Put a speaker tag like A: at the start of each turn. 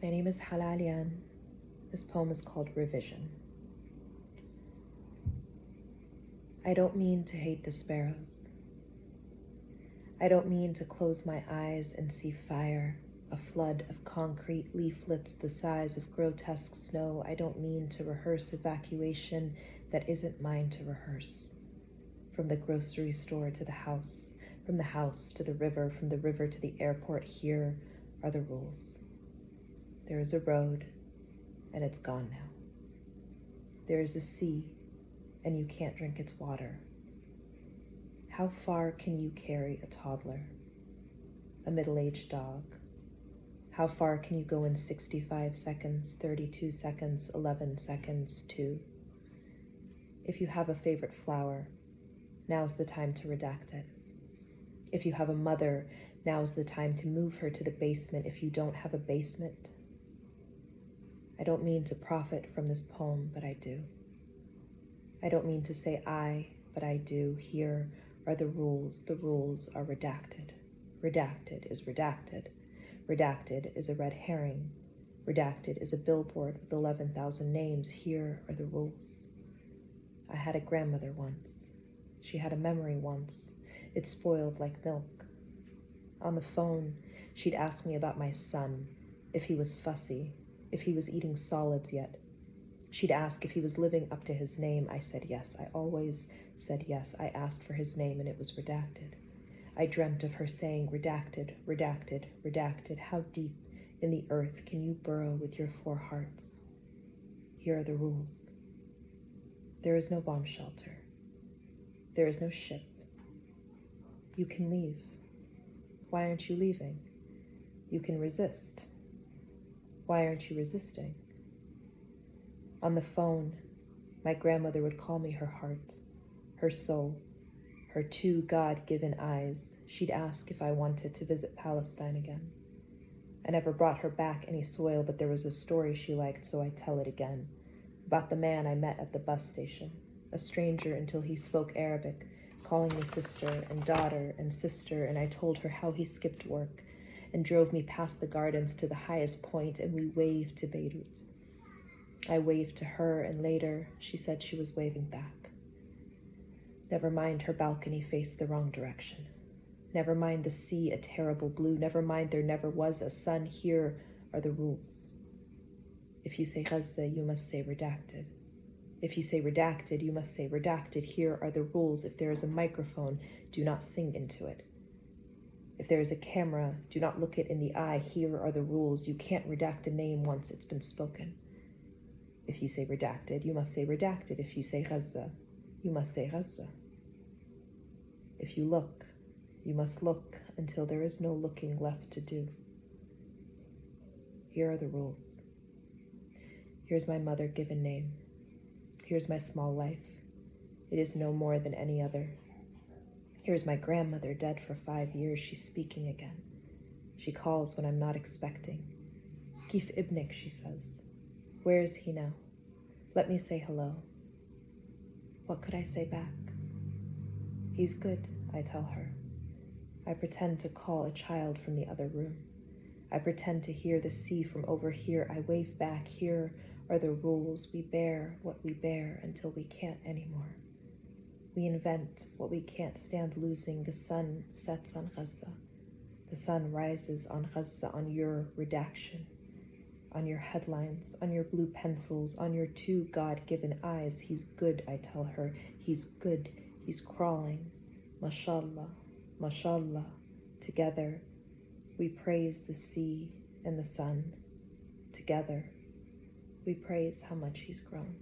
A: My name is Hala Alyan. This poem is called Revision. I don't mean to hate the sparrows. I don't mean to close my eyes and see fire, a flood of concrete leaflets the size of grotesque snow. I don't mean to rehearse evacuation that isn't mine to rehearse. From the grocery store to the house, from the house to the river, from the river to the airport, here are the rules. There is a road, and it's gone now. There is a sea, and you can't drink its water. How far can you carry a toddler, a middle-aged dog? How far can you go in 65 seconds, 32 seconds, 11 seconds, 2? If you have a favorite flower, now's the time to redact it. If you have a mother, now's the time to move her to the basement. If you don't have a basement, I don't mean to profit from this poem, but I do. I don't mean to say I, but I do. Here are the rules. The rules are redacted. Redacted is redacted. Redacted is a red herring. Redacted is a billboard with 11,000 names. Here are the rules. I had a grandmother once. She had a memory once. It spoiled like milk. On the phone, she'd ask me about my son, if he was fussy, if he was eating solids yet. She'd ask if he was living up to his name. I said yes. I always said yes. I asked for his name and it was redacted. I dreamt of her saying redacted, redacted, redacted. How deep in the earth can you burrow with your 4 hearts? Here are the rules. There is no bomb shelter. There is no ship. You can leave. Why aren't you leaving? You can resist. Why aren't you resisting? On the phone, my grandmother would call me her heart, her soul, her 2 God-given eyes. She'd ask if I wanted to visit Palestine again. I never brought her back any soil, but there was a story she liked, so I tell it again, about the man I met at the bus station, a stranger until he spoke Arabic, calling me sister and daughter and sister, and I told her how he skipped work and drove me past the gardens to the highest point, and we waved to Beirut. I waved to her, and later she said she was waving back. Never mind her balcony faced the wrong direction. Never mind the sea a terrible blue. Never mind there never was a sun. Here are the rules. If you say Gaza, you must say redacted. If you say redacted, you must say redacted. Here are the rules. If there is a microphone, do not sing into it. If there is a camera, do not look it in the eye. Here are the rules. You can't redact a name once it's been spoken. If you say redacted, you must say redacted. If you say Gaza, you must say Gaza. If you look, you must look until there is no looking left to do. Here are the rules. Here's my mother-given name. Here's my small life. It is no more than any other. Here's my grandmother, dead for 5 years. She's speaking again. She calls when I'm not expecting. Kif ibnik, she says. Where is he now? Let me say hello. What could I say back? He's good, I tell her. I pretend to call a child from the other room. I pretend to hear the sea from over here. I wave back. Here are the rules. We bear what we bear until we can't anymore. We invent what we can't stand losing. The sun sets on Gaza. The sun rises on Gaza, on your redaction, on your headlines, on your blue pencils, on your 2 God-given eyes. He's good, I tell her. He's good. He's crawling. Mashallah, mashallah. Together, we praise the sea and the sun. Together, we praise how much he's grown.